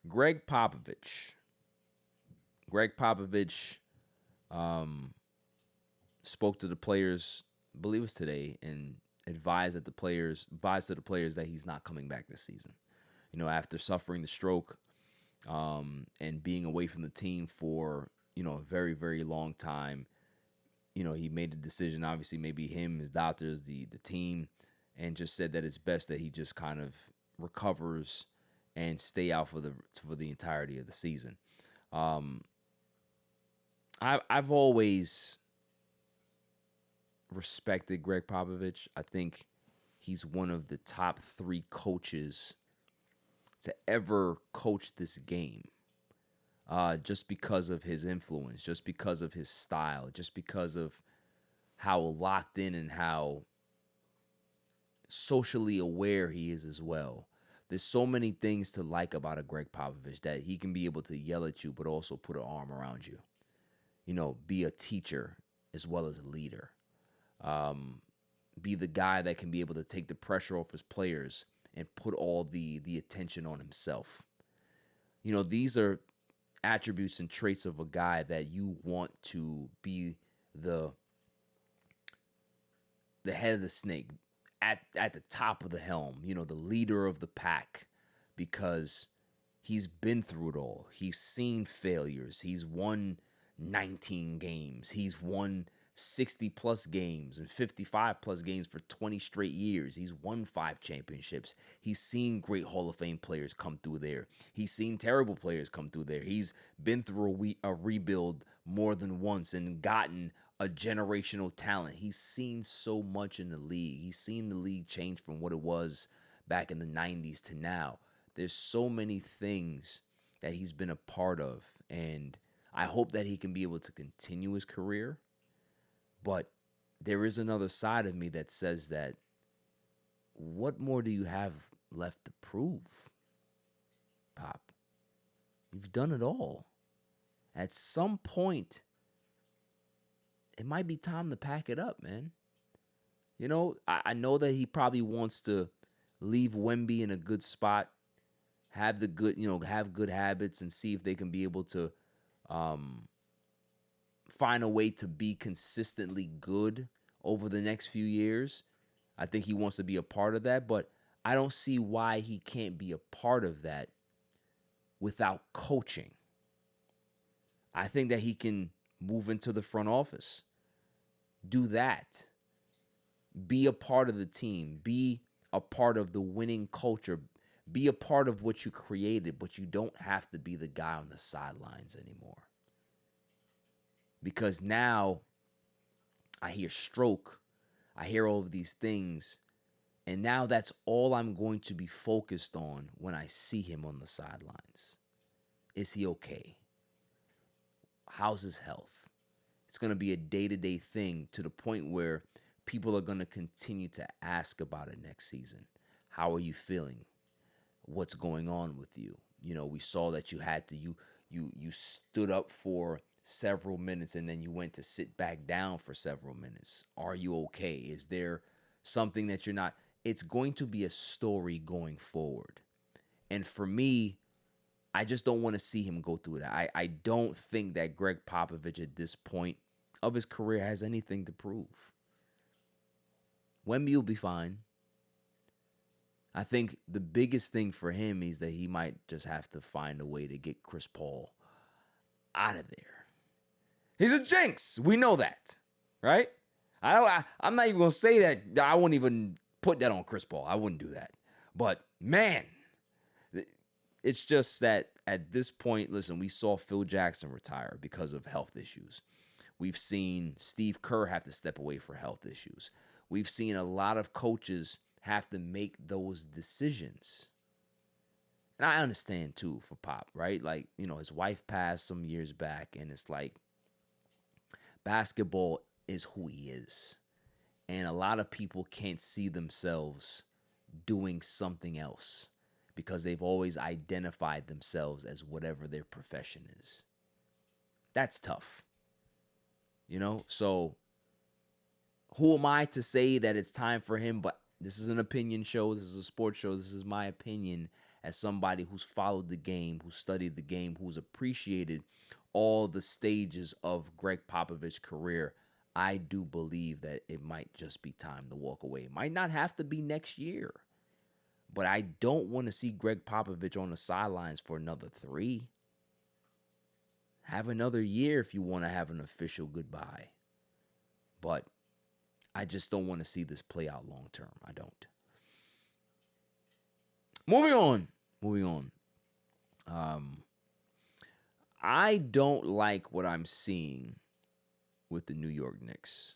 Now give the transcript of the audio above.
Gregg Popovich. Gregg Popovich spoke to the players, I believe it was today, and advised to the players that he's not coming back this season. After suffering the stroke and being away from the team for a very, very long time, he made a decision. Obviously, maybe him, his doctors, the team, and just said that it's best that he just kind of recovers and stay out for the entirety of the season. I've always respected Gregg Popovich. I think he's one of the top 3 coaches to ever coach this game. Just because of his influence, just because of his style, just because of how locked in and how socially aware he is as well. There's so many things to like about a Gregg Popovich, that he can be able to yell at you, but also put an arm around you. Be a teacher as well as a leader. Be the guy that can be able to take the pressure off his players and put all the attention on himself. These are attributes and traits of a guy that you want to be the head of the snake, at the top of the helm, the leader of the pack, because he's been through it all. He's seen failures. He's won 19 games. He's won 60 plus games and 55 plus games for 20 straight years. He's won 5 championships. He's seen great Hall of Fame players come through there. He's seen terrible players come through there. He's been through a rebuild more than once and gotten a generational talent. He's seen so much in the league. He's seen the league change from what it was back in the 90s to now. There's so many things that he's been a part of, and I hope that he can be able to continue his career. But there is another side of me that says that, what more do you have left to prove, Pop? You've done it all. At some point, it might be time to pack it up, man. I know that he probably wants to leave Wemby in a good spot, have good habits, and see if they can be able to find a way to be consistently good over the next few years. I think he wants to be a part of that, but I don't see why he can't be a part of that without coaching. I think that he can move into the front office, do that, be a part of the team, be a part of the winning culture, be a part of what you created, but you don't have to be the guy on the sidelines anymore. Because now I hear stroke, I hear all of these things, and now that's all I'm going to be focused on when I see him on the sidelines. Is he okay? How's his health? It's going to be a day-to-day thing, to the point where people are going to continue to ask about it next season. How are you feeling? What's going on with you? We saw that you had to, you stood up for several minutes and then you went to sit back down for several minutes. Are you okay? Is there something that you're not? It's going to be a story going forward. And for me, I just don't want to see him go through that. I don't think that Gregg Popovich at this point of his career has anything to prove. Wemby will be fine. I think the biggest thing for him is that he might just have to find a way to get Chris Paul out of there. He's a jinx. We know that, right? I'm not even going to say that. I wouldn't even put that on Chris Paul. I wouldn't do that. But, man, it's just that at this point, listen, we saw Phil Jackson retire because of health issues. We've seen Steve Kerr have to step away for health issues. We've seen a lot of coaches have to make those decisions. And I understand, too, for Pop, right? Like, his wife passed some years back, and it's like, basketball is who he is. And a lot of people can't see themselves doing something else because they've always identified themselves as whatever their profession is. That's tough. So who am I to say that it's time for him? But this is an opinion show. This is a sports show. This is my opinion as somebody who's followed the game, who studied the game, who's appreciated all the stages of Gregg Popovich's career, I do believe that it might just be time to walk away. It might not have to be next year, but I don't want to see Gregg Popovich on the sidelines for another 3. Have another year if you want to have an official goodbye. But I just don't want to see this play out long term. I don't. Moving on. I don't like what I'm seeing with the New York Knicks.